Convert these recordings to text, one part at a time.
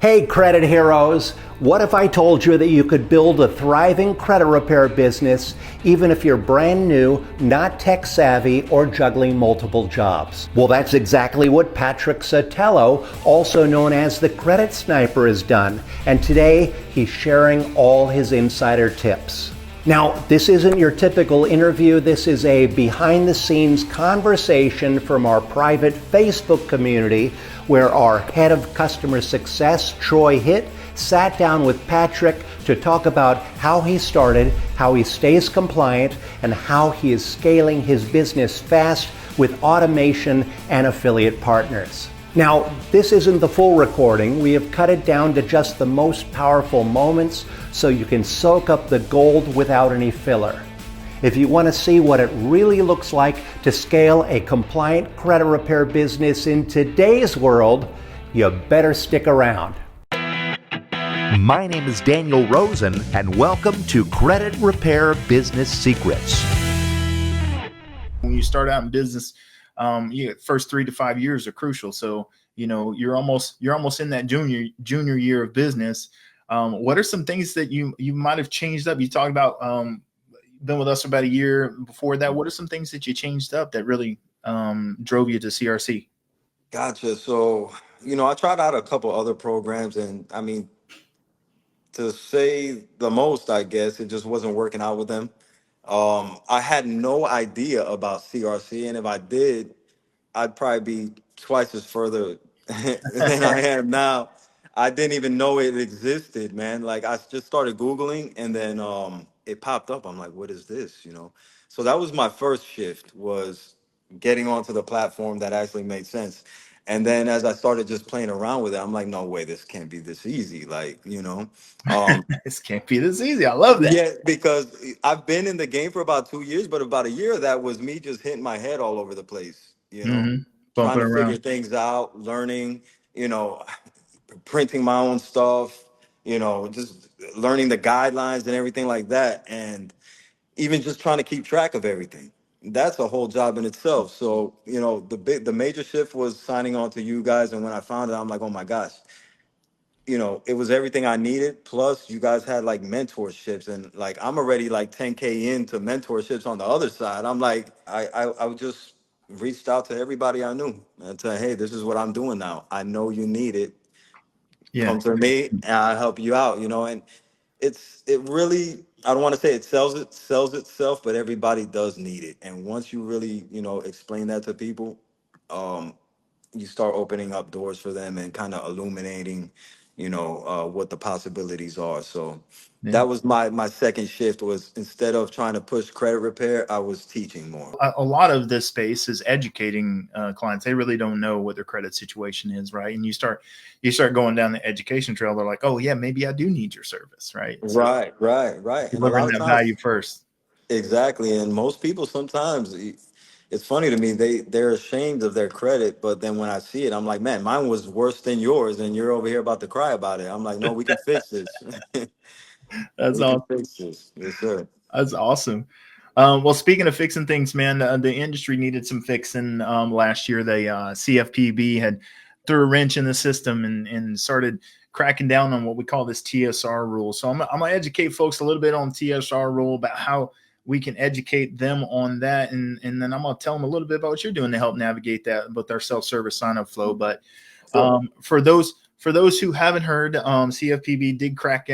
Hey, credit heroes! What if I told you that you could build a thriving credit repair business even if you're brand new, not tech savvy, or juggling multiple jobs? Well, that's exactly what Patrick Sotelo, also known as the Credit Sniper, has done. And today, he's sharing all his insider tips. Now, this isn't your typical interview. This is a behind-the-scenes conversation from our private Facebook community where our head of customer success, Troy Hitt, sat down with Patrick to talk about how he started, how he stays compliant, and how he is scaling his business fast with automation and affiliate partners. Now, this isn't the full recording. We have cut it down to just the most powerful moments so you can soak up the gold without any filler. If you want to see what it really looks like to scale a compliant credit repair business in today's world, you better stick around. My name is Daniel Rosen, and welcome to Credit Repair Business Secrets. When you start out in business, first 3 to 5 years are crucial. So, you're almost in that junior year of business. What are some things that you might have changed up? You talked about been with us for about a year. Before that, what are some things that you changed up that really drove you to CRC? Gotcha. So, I tried out a couple other programs, and I mean, to say the most, I guess, it just wasn't working out with them. I had no idea about CRC, and if I did, I'd probably be twice as further than I am now. I didn't even know it existed, man. Like I just started Googling and then it popped up. I'm like, what is this? So that was my first shift, was getting onto the platform that actually made sense. And then as I started just playing around with it, I'm like, no way, this can't be this easy. This can't be this easy. I love that. Yeah, because I've been in the game for about 2 years, but about a year of that was me just hitting my head all over the place, trying Bumping to figure around. things out, learning, you know, printing my own stuff, just learning the guidelines and everything like that. And even just trying to keep track of everything. That's a whole job in itself. So, the major shift was signing on to you guys. And when I found it, I'm like, oh my gosh, it was everything I needed. Plus, you guys had like mentorships, and like I'm already like 10K into mentorships on the other side. I'm like, I just reached out to everybody I knew and said, hey, this is what I'm doing now. I know you need it. Yeah. Come to me, and I'll help you out. And it really, I don't want to say sells itself, but everybody does need it. And once you really, explain that to people, um, you start opening up doors for them and kind of illuminating, what the possibilities are. So Yeah. that was my second shift, was instead of trying to push credit repair, I was teaching more. A lot of this space is educating clients. They really don't know what their credit situation is, right? And you start going down the education trail. They're like, oh yeah, maybe I do need your service, right? So Right. And a delivering lot of that times, value first. exactly. And most people sometimes, it's funny to me, they're ashamed of their credit, but then when I see it, I'm like, man, mine was worse than yours, and you're over here about to cry about it. I'm like, no, we can fix this. That's We can all. fix this. Yes, sir. That's awesome. Well, speaking of fixing things, man, the industry needed some fixing last year. The CFPB had threw a wrench in the system and started cracking down on what we call this TSR rule. So I'm going to educate folks a little bit on TSR rule, about how we can educate them on that. And then I'm going to tell them a little bit about what you're doing to help navigate that with our self-service sign-up flow. But for those who haven't heard, CFPB did crack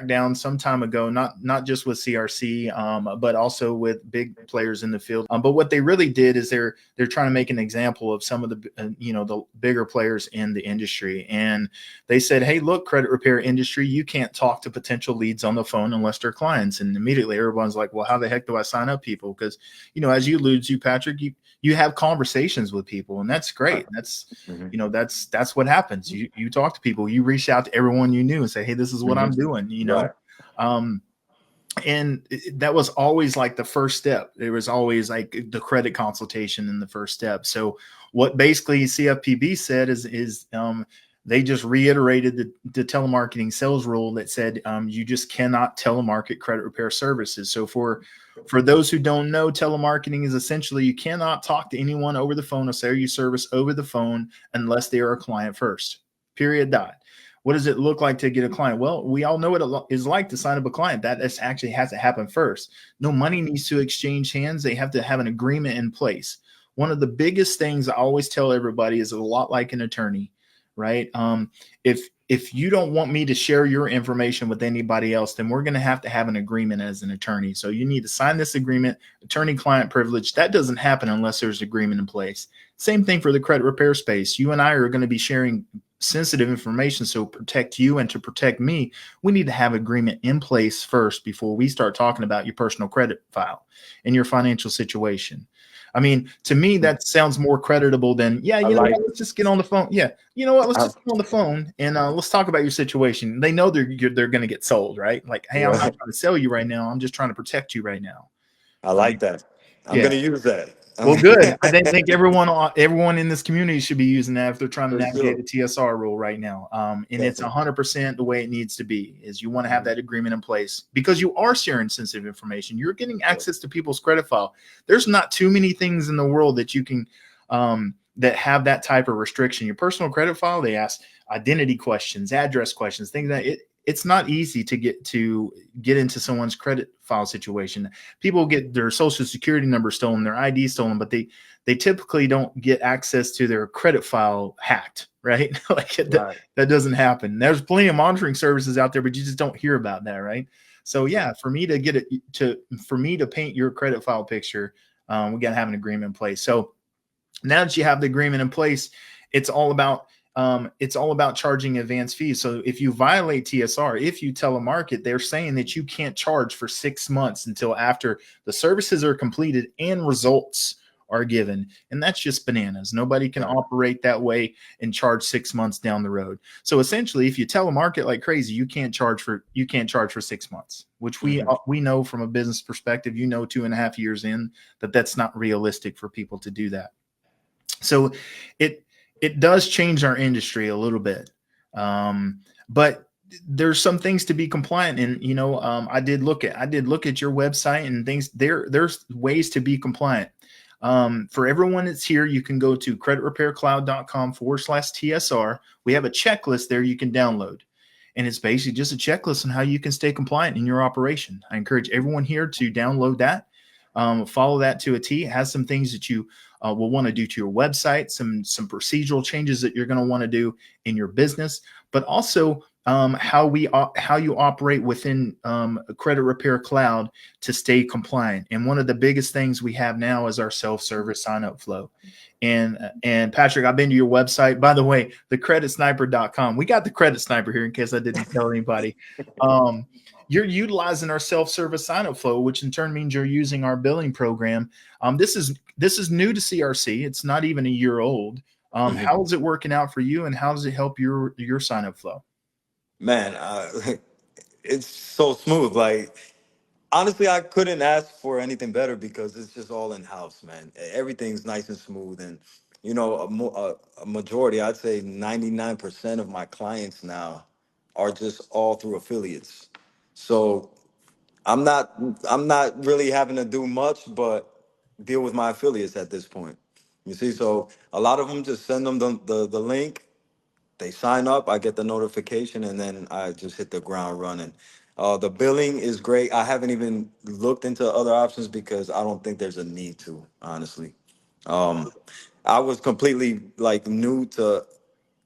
down some time ago, not just with CRC, but also with big players in the field. But what they really did is they're trying to make an example of some of the the bigger players in the industry, and they said, hey, look, credit repair industry, you can't talk to potential leads on the phone unless they're clients. And immediately everyone's like, well, how the heck do I sign up people? Because as you alluded to, Patrick, you have conversations with people, and that's great. That's that's what happens. You talk to people, you reach out to everyone you knew and say, hey, this is what I'm doing. Right. And that was always like the first step. There was always like the credit consultation in the first step. So what basically CFPB said is they just reiterated the telemarketing sales rule that said you just cannot telemarket credit repair services. So for those who don't know, telemarketing is essentially you cannot talk to anyone over the phone or sell your service over the phone unless they are a client first. Period. Dot. What does it look like to get a client? Well, we all know what it is like to sign up a client. That actually has to happen first. No money needs to exchange hands. They have to have an agreement in place. One of the biggest things I always tell everybody is a lot like an attorney, right? If you don't want me to share your information with anybody else, then we're going to have an agreement as an attorney. So you need to sign this agreement, attorney-client privilege. That doesn't happen unless there's agreement in place. Same thing for the credit repair space. You and I are going to be sharing sensitive information. So protect you and to protect me, we need to have agreement in place first before we start talking about your personal credit file and your financial situation. I mean, to me, that sounds more creditable than, yeah, you know what, let's just get on the phone. Yeah, you know what, let's just get on the phone and let's talk about your situation. They know they're going to get sold, right? Like, hey, I'm not trying to sell you right now. I'm just trying to protect you right now. I like that. I'm going to use that. Well, good. I think everyone in this community should be using that if they're trying to navigate the TSR rule right now. And it's 100% the way it needs to be. Is you want to have that agreement in place because you are sharing sensitive information. You're getting access to people's credit file. There's not too many things in the world that you can that have that type of restriction. Your personal credit file, they ask identity questions, address questions, things that it's not easy to get into someone's credit file situation. People get their social security number stolen, their ID stolen, but they typically don't get access to their credit file hacked, right? That doesn't happen. There's plenty of monitoring services out there, but you just don't hear about that, right? So yeah, for me to paint your credit file picture, we got to have an agreement in place. So now that you have the agreement in place, it's all about charging advance fees. So if you violate TSR, if you telemarket, they're saying that you can't charge for 6 months until after the services are completed and results are given. And that's just bananas. Nobody can operate that way and charge 6 months down the road. So essentially, if you telemarket like crazy, you can't charge for 6 months, which we know from a business perspective, 2.5 years in, that's not realistic for people to do that. So it does change our industry a little bit. But there's some things to be compliant in. I did look at your website and things there's ways to be compliant. For everyone that's here, you can go to creditrepaircloud.com/TSR. We have a checklist there you can download. And it's basically just a checklist on how you can stay compliant in your operation. I encourage everyone here to download that. Follow that to a T. It has some things that you will want to do to your website, some procedural changes that you're going to want to do in your business, but also how you operate within Credit Repair Cloud to stay compliant. And one of the biggest things we have now is our self-service sign-up flow. And Patrick, I've been to your website. By the way, thecreditsniper.com. We got the Credit Sniper here in case I didn't tell anybody. You're utilizing our self-service sign-up flow, which in turn means you're using our billing program. This is new to CRC. It's not even a year old. How is it working out for you, and how does it help your sign-up flow? Man, it's so smooth. Like, honestly, I couldn't ask for anything better because it's just all in-house, man. Everything's nice and smooth. And, a majority, I'd say 99% of my clients now are just all through affiliates. So I'm not really having to do much but deal with my affiliates at this point. You see, so a lot of them just send them the link. They sign up, I get the notification, and then I just hit the ground running. The billing is great. I haven't even looked into other options because I don't think there's a need to, honestly. I was completely new to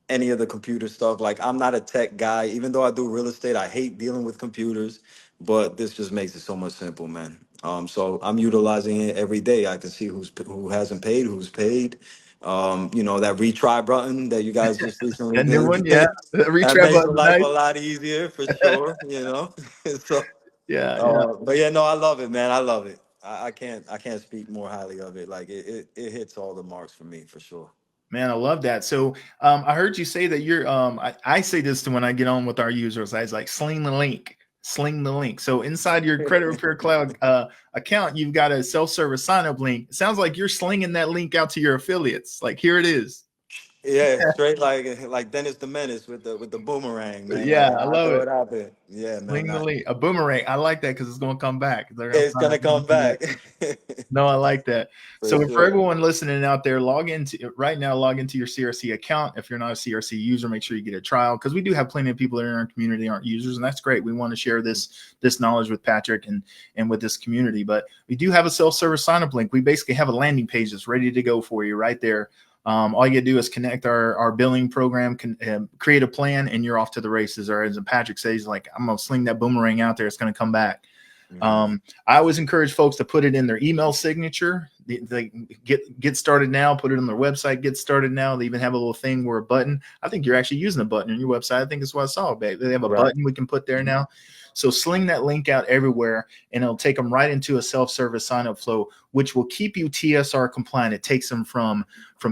any of the computer stuff. Like, I'm not a tech guy. Even though I do real estate, I hate dealing with computers, but this just makes it so much simple, man. So I'm utilizing it every day. I can see who hasn't paid, who's paid. That retry button that you guys just recently A new did. one, yeah. The That retry makes the button, life nice. a lot easier for sure, So Yeah. but yeah, no, I love it, man. I love it. I can't speak more highly of it. Like it hits all the marks for me for sure. Man, I love that. So I heard you say that you're I say this to when I get on with our users. I was like, sling the link. So inside your Credit Repair Cloud account, you've got a self-service sign-up link. It sounds like you're slinging that link out to your affiliates. Like, here it is. Yeah, straight like Dennis the Menace with the boomerang, man. Yeah, Like I I love throw it. it out there. Yeah, man. Sling the lead. A boomerang. I like that because it's going to come back. They're going to It's find gonna come out. back. No, I like that. For So for sure. everyone listening out there, log into right now, log into your CRC account. If you're not a CRC user, make sure you get a trial because we do have plenty of people that are in our community aren't users, and that's great. We want to share this knowledge with Patrick and with this community. But we do have a self-service sign-up link. We basically have a landing page that's ready to go for you right there. All you gotta do is connect our billing program, create a plan, and you're off to the races. Or as Patrick says, like I'm gonna sling that boomerang out there, it's gonna come back. Mhm. I always encourage folks to put it in their email signature. They get started now, put it on their website, get started now. They even have a little thing where a button. I think you're actually using a button on your website. I think that's what I saw. They have a Right. button we can put there Mhm. now. So sling that link out everywhere, and it'll take them right into a self-service sign-up flow, which will keep you TSR compliant. It takes them from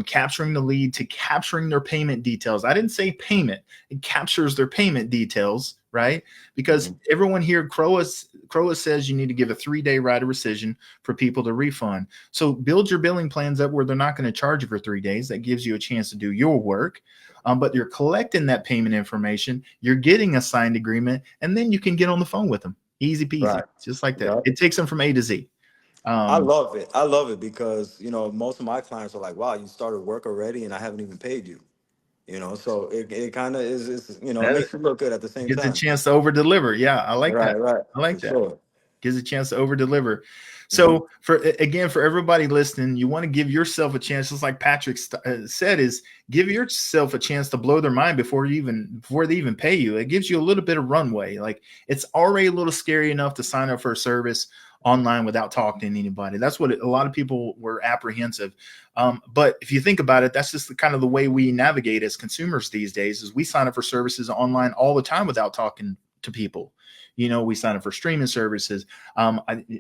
capturing the lead to capturing their payment details. I didn't say payment. It captures their payment details, right? Because Mhm. everyone here, Crowa says you need to give a 3-day right of rescission for people to refund. So build your billing plans up where they're not going to charge you for 3 days. That gives you a chance to do your work. But you're collecting that payment information. You're getting a signed agreement, and then you can get on the phone with them. Easy peasy, Right. just like that. Yep. It takes them from A to Z. I Um, love it. I love it because, most of my clients are like, wow, you started work already and I haven't even paid you. So it kind of it that makes you look good at the same gives a time. chance to over deliver. Yeah, I like that. Right, right. I For like that. sure. Gives a chance to over deliver. Hmm. So for everybody listening, you want to give yourself a chance, just like Patrick said, is give yourself a chance to blow their mind before they even pay you. It gives you a little bit of runway. Like it's already a little scary enough to sign up for a service online without talking to anybody. That's what a lot of people were apprehensive. But if you think about it, that's just the kind of the way we navigate as consumers these days. Is we sign up for services online all the time without talking to people. We sign up for streaming services.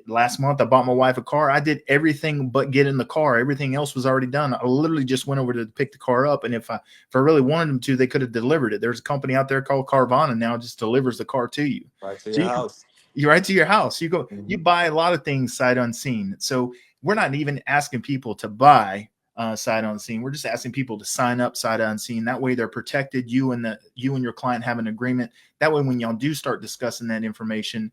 Last month, I bought my wife a car. I did everything but get in the car. Everything else was already done. I literally just went over to pick the car up, and if I really wanted them to, they could have delivered it. There's a company out there called Carvana now, just delivers the car to you. Right to So your you can house. you're right to your house. You Hmm. buy a lot of things sight unseen. So we're not even asking people to buy sight unseen. We're just asking people to sign up sight unseen. That way they're protected. You and your client have an agreement. That way, when y'all do start discussing that information,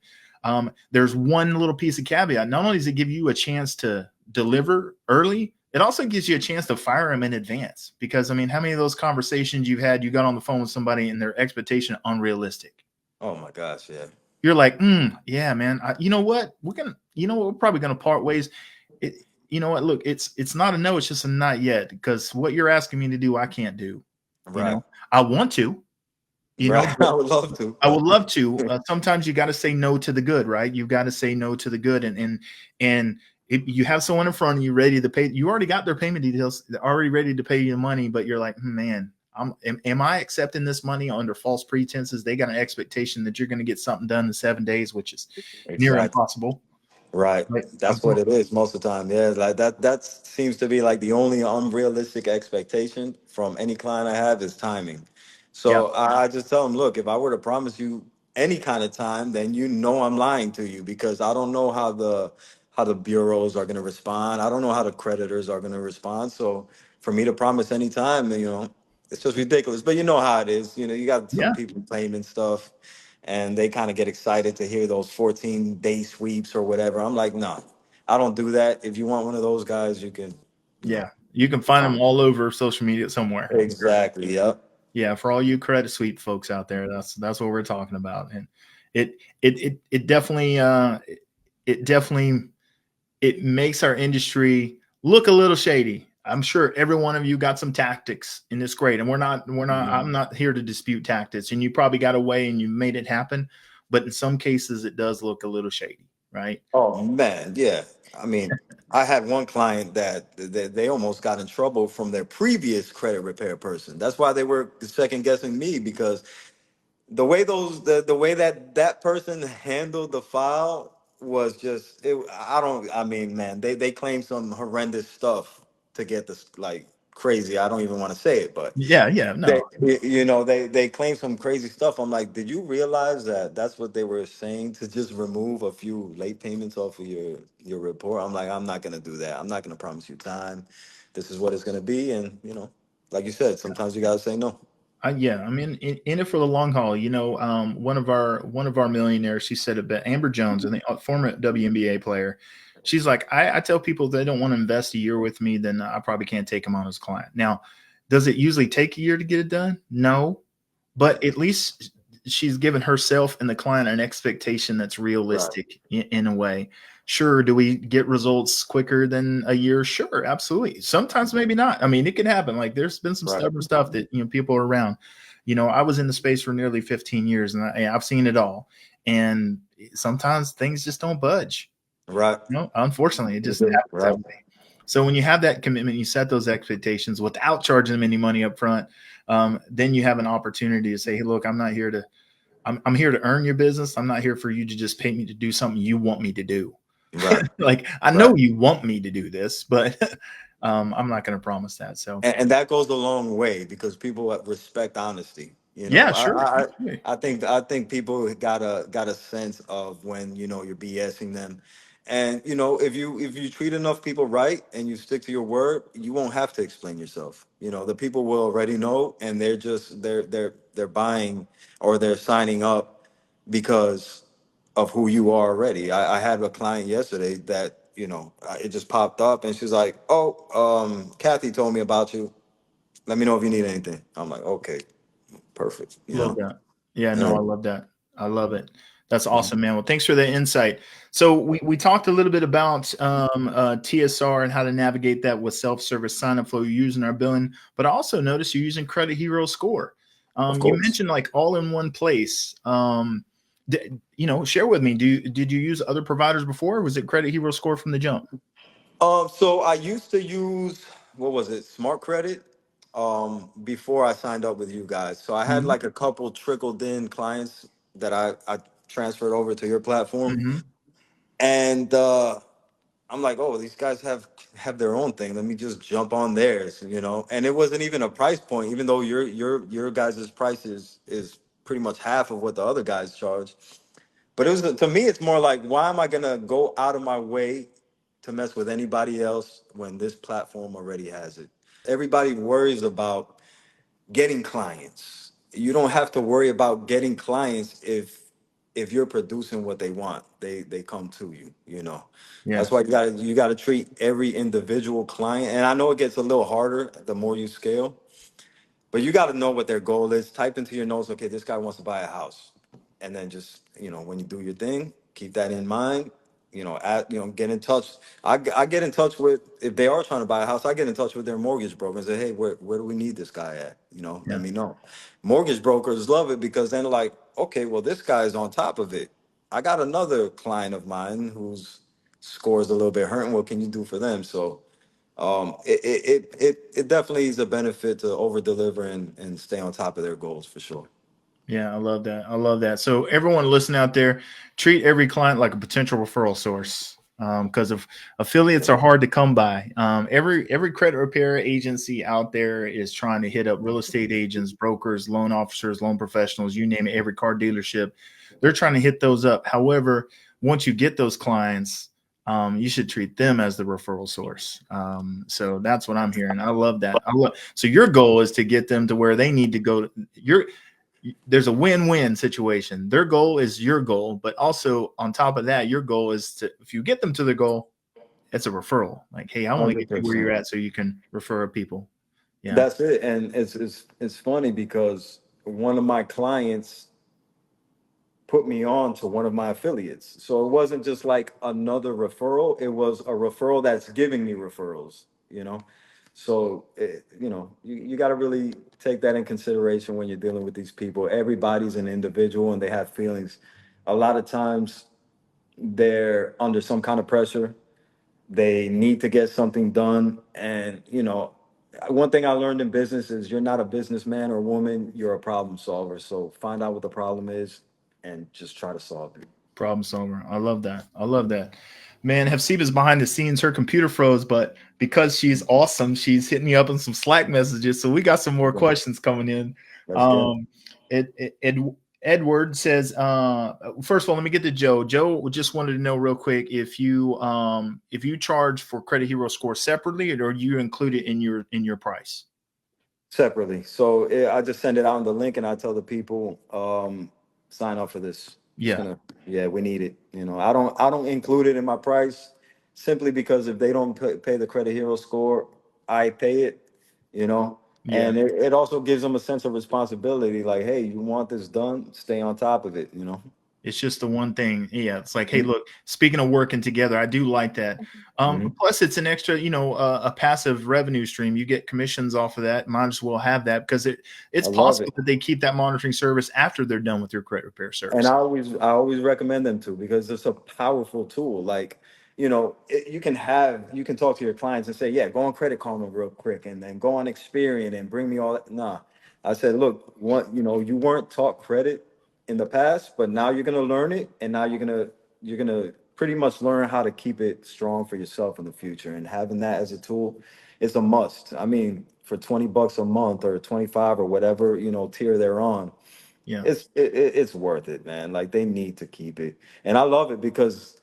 there's one little piece of caveat. Not only does it give you a chance to deliver early, it also gives you a chance to fire them in advance. Because I mean, how many of those conversations you got on the phone with somebody and their expectation unrealistic? Oh my gosh, yeah. You're like, yeah, man. You know what? We're probably gonna part ways. It, you know what? Look, it's not a no. It's just a not yet because what you're asking me to do, I can't do. Right. I want to, Right. but I would love to. I would love to. Sometimes you got to say no to the good, right? You've got to say no to the good, and if you have someone in front of you ready to pay, you already got their payment details, they're already ready to pay you the money, but you're like, man, am I accepting this money under false pretenses? They got an expectation that you're going to get something done in 7 days, which is near Exactly. impossible. Right. Right? That's what it is most of the time. Yeah. Like that seems to be like the only unrealistic expectation from any client I have is timing. Yeah, So I just tell them, look, if I were to promise you any kind of time, then I'm lying to you because I don't know how the bureaus are going to respond. I don't know how the creditors are going to respond. So for me to promise any time, it's just ridiculous. But you know how it is. You got some yeah, people claiming stuff and they kind of get excited to hear those 14-day sweeps or whatever. I'm like, no, I don't do that. If you want one of those guys, you can, yeah. You can find them find. all over social media somewhere. I'm sure. Exactly. Yep. Yeah, for all you credit suite folks out there, that's what we're talking about, and it definitely it definitely it makes our industry look a little shady. I'm sure every one of you got some tactics, and it's great. And we're not. I'm Mhm. not here to dispute tactics, and you probably got a way and you made it happen, but in some cases it does look a little shady, right? Oh man, yeah. I mean, I had one client that they almost got in trouble from their previous credit repair person. That's why they were second guessing me because the way that person handled the file was just it. I mean, man, they claimed some horrendous stuff to get this like crazy. I don't even want to say it, but Yeah, yeah, no, they claim some crazy stuff. I'm like, did you realize that that's what they were saying to just remove a few late payments off of your report? I'm like, I'm not gonna do that. I'm not gonna promise you time. This is what it's gonna be, and like you said, sometimes you gotta say no. Yeah, I'm in it for the long haul. One of our millionaires, she said it best, Amber Jones, and the former WNBA player. She's like, I tell people if they don't want to invest a year with me, then I probably can't take them on as a client. Now, does it usually take a year to get it done? No, but at least she's given herself and the client an expectation that's realistic in a way. Sure, do we get results quicker than a year? Sure, absolutely. Sometimes maybe not. I mean, it can happen. Like there's been some stubborn stuff that people are around. I was in the space for nearly 15 years, and I've seen it all. And sometimes things just don't budge. Right. Unfortunately, it just happens that way. So when you have that commitment, you set those expectations without charging them any money up front. Then you have an opportunity to say, hey, look, I'm not here to, I'm here to earn your business. I'm not here for you to just pay me to do something you want me to do. Right. Like I know you want me to do this, but I'm not going to promise that. So, and that goes a long way because people respect honesty. Yeah, sure. I think people got a sense of when you're BSing them, and if you treat enough people right and you stick to your word, you won't have to explain yourself. The people will already know, and they're buying or they're signing up because of who you are already. I had a client yesterday that it just popped up, and she's like, "Oh, Kathy told me about you. Let me know if you need anything." I'm like, "Okay, perfect." Love that. Yeah, no, Yeah. I love that. I love it. That's awesome, man. Well, thanks for the insight. So we talked a little bit about TSR and how to navigate that with self-service sign-up flow. You're using our billing, but I also noticed you're using Credit Hero Score. Of You course. mentioned like all in one place. Share with me. Did you use other providers before? Or was it Credit Hero Score from the jump? So I used to use, what was it, Smart Credit, before I signed up with you guys. So I had Mhm. like a couple trickled in clients that I transferred over to your platform, Mhm. and I'm like, oh, these guys have their own thing. Let me just jump on theirs. And it wasn't even a price point, even though your guys' price is pretty much half of what the other guys charge. But to me, it's more like, why am I gonna go out of my way to mess with anybody else when this platform already has it? Everybody worries about getting clients. You don't have to worry about getting clients if you're producing what they want. They come to you. Yeah. That's why you gotta treat every individual client. And I know it gets a little harder the more you scale, but you got to know what their goal is. Type into your notes, okay, this guy wants to buy a house. And then just, when you do your thing, keep that in mind. Get in touch. I get in touch with, if they are trying to buy a house, I get in touch with their mortgage broker and say, hey, where do we need this guy at? Let Yeah. me know. Mortgage brokers love it because then they're like, okay, well, this guy's on top of it. I got another client of mine whose score is a little bit hurting. What can you do for them? So it definitely is a benefit to over deliver and stay on top of their goals for sure. Yeah, I love that. I love that. So everyone listening out there, treat every client like a potential referral source, because of affiliates are hard to come by. Every credit repair agency out there is trying to hit up real estate agents, brokers, loan officers, loan professionals, you name it, every car dealership. They're trying to hit those up. However, once you get those clients, you should treat them as the referral source. So that's what I'm hearing. I love that. So your goal is to get them to where they need to go. There's a win-win situation. Their goal is your goal, but also on top of that, your goal is to, if you get them to the goal, it's a referral. Like, hey, I want to get you where you're 100%. at so you can refer people. Yeah. That's it. And it's funny because one of my clients put me on to one of my affiliates. So it wasn't just like another referral, it was a referral that's giving me referrals. So, you got to really take that in consideration when you're dealing with these people. Everybody's an individual and they have feelings. A lot of times they're under some kind of pressure. They need to get something done. And, one thing I learned in business is you're not a businessman or woman, you're a problem solver. So find out what the problem is and just try to solve it. Problem solver. I love that. I love that. Man, Hepzibah's behind the scenes. Her computer froze, but because she's awesome, she's hitting me up in some Slack messages. So we got some more questions coming in. Let's get it. Um, Edward says, first of all, let me get to Joe. Joe just wanted to know real quick if you charge for Credit Hero Score separately, or you include it in your price. separately. So I just send it out in the link, and I tell the people, sign up for this. It's Yeah. gonna, yeah, we need it. I don't include it in my price simply because if they don't pay the Credit Hero score, I pay it. You know, Yeah. and it also gives them a sense of responsibility. Like, hey, you want this done, stay on top of it. It's just the one thing. Yeah. It's like, hey, Mhm. look, speaking of working together, I do like that. Mhm. Plus it's an extra, a passive revenue stream. You get commissions off of that. Might as well have that because it's I love possible it. that they keep that monitoring service after they're done with your credit repair And service. I always recommend them to, because it's a powerful tool. Like, you can talk to your clients and say, yeah, go on Credit Karma real quick, and then go on Experian and bring me all that. Nah, I said, look, you weren't taught credit in the past, but now you're gonna learn it, and now you're gonna pretty much learn how to keep it strong for yourself in the future. And having that as a tool is a must. I mean, for $20 a month or 25 or whatever tier they're on, Yeah. it's worth it, man. Like, they need to keep it, and I love it because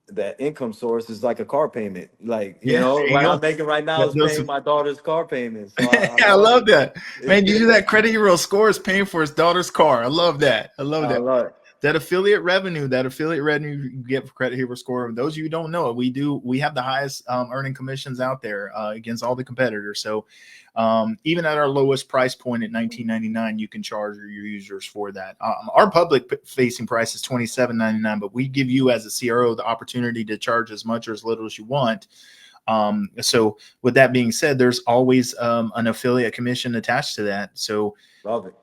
that income source is like a car payment. Like, Yeah. There you what go. I'm making right now That is does. paying my daughter's car payment. So I I love love it. that. Man, you do that Credit Hero score is paying for his daughter's car. I love that. I love I that. love it. That affiliate revenue you get for Credit Hero score. Those of you who don't know it, we have the highest earning commissions out there against all the competitors. So even at our lowest price point at $19.99, you can charge your users for that. Our public facing price is $27.99, but we give you as a CRO the opportunity to charge as much or as little as you want. So with that being said, there's always an affiliate commission attached to that. So Love it.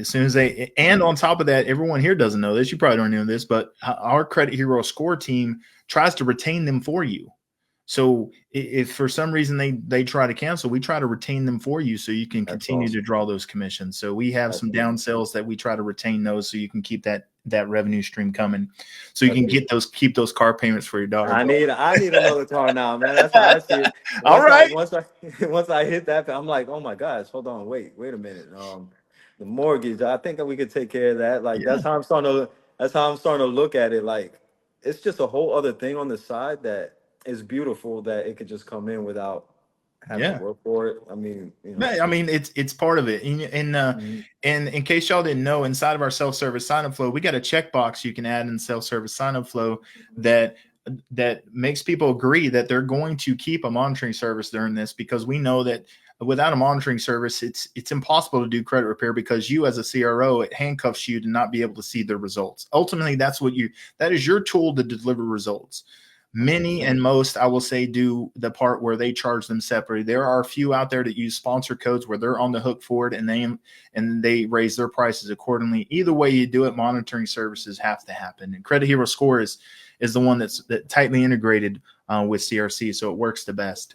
as soon as and on top of that, everyone here doesn't know this. You probably don't know this, but our Credit Hero score team tries to retain them for you. So if for some reason they try to cancel, we try to retain them for you so you can That's continue to awesome. draw those commissions. So we have That's some down beautiful. sales that we try to retain those so you can keep that revenue stream coming. So you That's can beautiful. keep those car payments for your daughter. I need another car now, man. That's how I see it. All Once I right. once I once I hit that, I'm like, oh my gosh, hold on, wait a minute. The mortgage, I think that we could take care of that. Like, Yeah. that's how I'm starting to look at it. Like, it's just a whole other thing on the side that is beautiful, that it could just come in without having to Yeah. work for it. I mean, I mean, it's part of it. Mhm. And in case y'all didn't know, inside of our self-service sign-up flow, we got a checkbox you can add in self-service sign-up flow that makes people agree that they're going to keep a monitoring service during this, because we know that without a monitoring service, it's impossible to do credit repair, because you as a CRO, it handcuffs you to not be able to see the results. Ultimately, that is your tool to deliver results. Many and most, I will say, do the part where they charge them separately. There are a few out there that use sponsor codes where they're on the hook for it, and they raise their prices accordingly. Either way you do it, monitoring services have to happen. And Credit Hero Score is the one that's tightly integrated with CRC, so it works the best.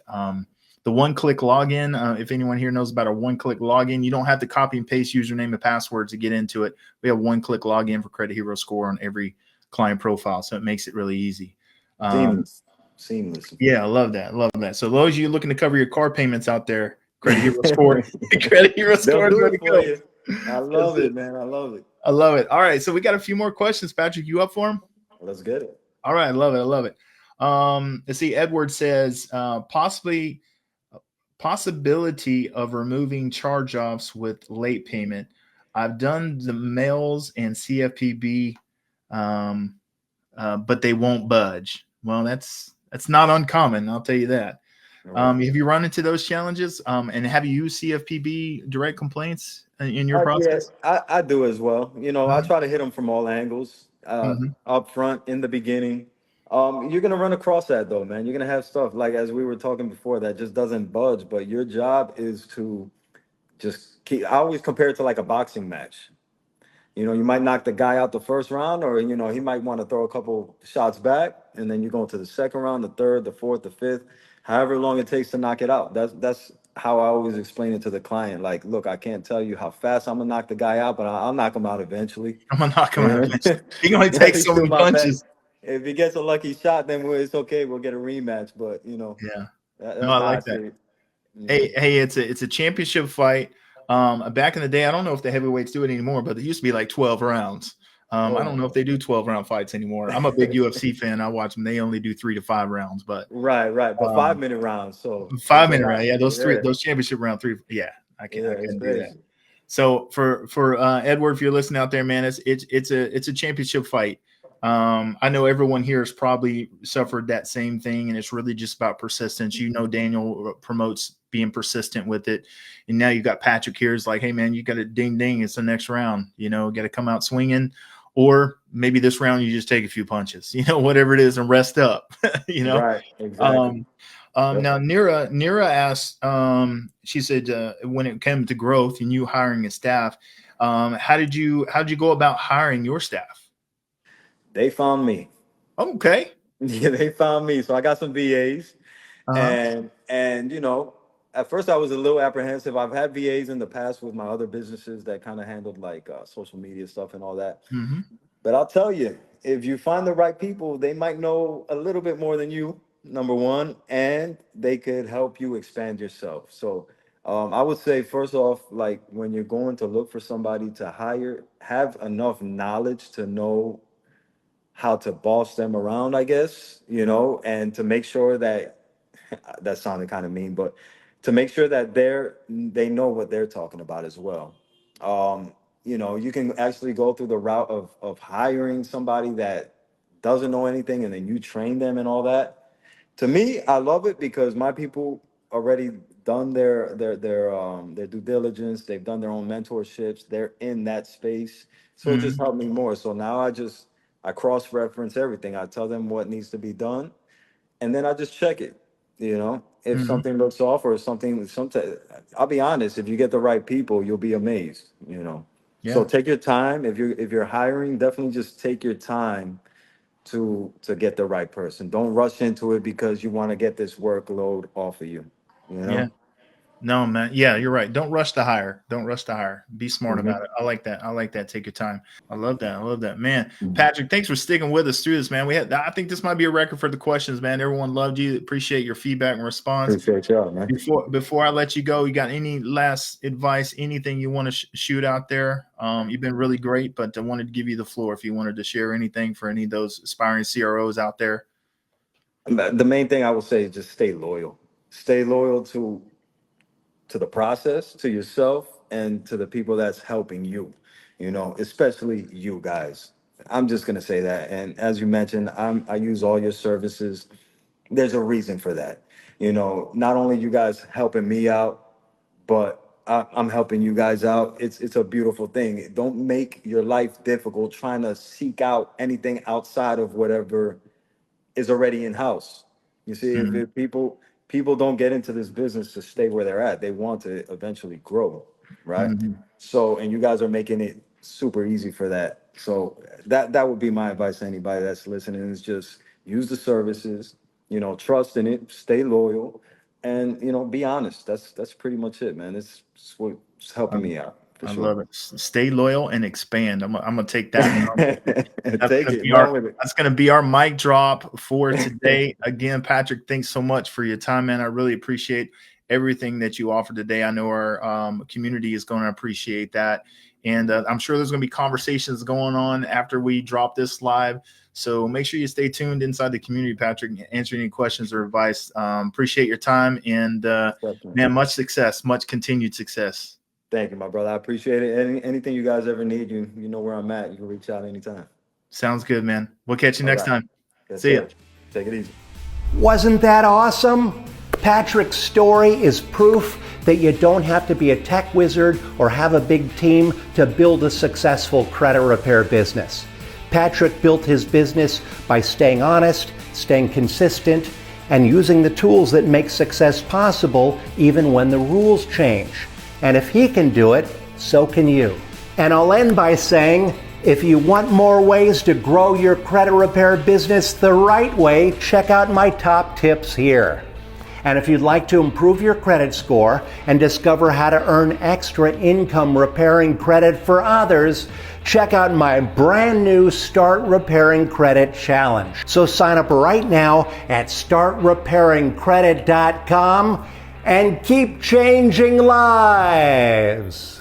The one-click login, if anyone here knows about a one-click login, you don't have to copy and paste username and passwords to get into it. We have one-click login for Credit Hero Score on every client profile, so it makes it really easy. Seamless, seamless. Yeah, I love that. Love that. So those of you looking to cover your car payments out there, Credit Hero Score, Credit Hero They'll Score is do where it to for go. you. I That's love it. it, man. I love it. I love it. All right, so we got a few more questions, Patrick. You up for them? Let's get it. All right, I love it. I love it. Let's see. Edward says possibility of removing charge offs with late payment. I've done the mails and CFPB, um, but they won't budge. Well, that's not uncommon. I'll tell you that. All right. Have you run into those challenges? And have you used CFPB direct complaints in your Yeah, process? I do as well. I Mhm. try to hit them from all angles, Mhm. up front, in the beginning. You're gonna run across that though, man. You're gonna have stuff like, as we were talking before, that just doesn't budge. But your job is to just keep. I always compare it to like a boxing match. You might knock the guy out the first round, or he might want to throw a couple shots back, and then you go into the second round, the third, the fourth, the fifth, however long it takes to knock it out. That's how I always explain it to the client. Like, look, I can't tell you how fast I'm gonna knock the guy out, but I'll knock him out eventually. I'm gonna knock him out Yeah. eventually. He can only take Definitely so do many my best. punches. If he gets a lucky shot, then it's okay. We'll get a rematch. But Yeah. No, that's I how I like see that. it. Mhm. Hey, it's a championship fight. Back in the day, I don't know if the heavyweights do it anymore, but it used to be like 12 rounds. I Oh don't my know if they do 12-round fights anymore. I'm a big UFC fan. I watch them. They only do 3 to 5 rounds, but right, right. But um, 5 minute rounds, so it's a 5 minute round. lot. Yeah, Yeah. those championship round three. Yeah, I Yeah, it's couldn't do that. crazy. So for Edward, if you're listening out there, man, it's a championship fight. I know everyone here has probably suffered that same thing, and it's really just about persistence. You know, Daniel promotes being persistent with it, and now you got Patrick here. Is like, hey man, you got to ding ding. It's the next round. You know, got to come out swinging, or maybe this round you just take a few punches. You know, whatever it is, and rest up. You know, Right, exactly. um, Yep. now, Nira asked, she said, when it came to growth and you hiring a staff, how did you go about hiring your staff? They found me. Okay. Yeah, they found me. So I got some VAs, Uh-huh. and at first I was a little apprehensive. I've had VAs in the past with my other businesses that kind of handled like social media stuff and all that. Mm-hmm. But I'll tell you, if you find the right people, they might know a little bit more than you, number one, and they could help you expand yourself. So I would say, first off, like when you're going to look for somebody to hire, have enough knowledge to know how to boss them around, I guess, and to make sure that that sounded kind of mean, but to make sure that they know what they're talking about as well. You can actually go through the route of hiring somebody that doesn't know anything and then you train them and all that. To me, I love it because my people already done their due diligence. They've done their own mentorships. They're in that space, so it just Mm-hmm. helped me more. So now I cross reference everything. I tell them what needs to be done, and then I just check it. If Mm-hmm. something looks off or something, sometimes I'll be honest. If you get the right people, you'll be amazed. So Yeah. take your time. If you're hiring, definitely just take your time to get the right person. Don't rush into it because you want to get this workload off of you. You Yeah. know. No, man. Yeah, you're right. Don't rush to hire. Don't rush to hire. Be smart Mhm. about it. I like that. I like that. Take your time. I love that. I love that, man. Patrick, thanks for sticking with us through this, man. I think this might be a record for the questions, man. Everyone loved you. Appreciate your feedback and response. Appreciate y'all, man. Before I let you go, you got any last advice? Anything you want to shoot out there? You've been really great, but I wanted to give you the floor if you wanted to share anything for any of those aspiring CROs out there. The main thing I would say is just stay loyal. Stay loyal to the process, to yourself, and to the people that's helping you. Especially you guys. I'm just gonna say that. And as you mentioned, I use all your services. There's a reason for that. Not only you guys helping me out, but I'm helping you guys out. It's a beautiful thing. Don't make your life difficult trying to seek out anything outside of whatever is already in house. You see, Mhm. if people don't get into this business to stay where they're at. They want to eventually grow, right? Mhm. So, and you guys are making it super easy for that. So that would be my advice to anybody that's listening is just use the services, trust in it, stay loyal, and be honest. That's pretty much it, man. It's what's helping me out for I sure. love it. Stay loyal and expand. I'm gonna take that. That's Take gonna it, be our run with it. that's gonna be our mic drop for today. Again, Patrick, thanks so much for your time, man. I really appreciate everything that you offered today. I know our community is going to appreciate that, and I'm sure there's going to be conversations going on after we drop this live. So make sure you stay tuned inside the community, Patrick. Answer any questions or advice. Appreciate your time, and Definitely. man, much success, much continued success. Thank you, my brother. I appreciate it. Anything you guys ever need, you know where I'm at. You can reach out anytime. Sounds good, man. We'll catch you All next right. time. Yes, See ya. sir. Take it easy. Wasn't that awesome? Patrick's story is proof that you don't have to be a tech wizard or have a big team to build a successful credit repair business. Patrick built his business by staying honest, staying consistent, and using the tools that make success possible even when the rules change. And if he can do it, so can you. And I'll end by saying, if you want more ways to grow your credit repair business the right way, check out my top tips here. And if you'd like to improve your credit score and discover how to earn extra income repairing credit for others, check out my brand new Start Repairing Credit Challenge. So sign up right now at startrepairingcredit.com and keep changing lives.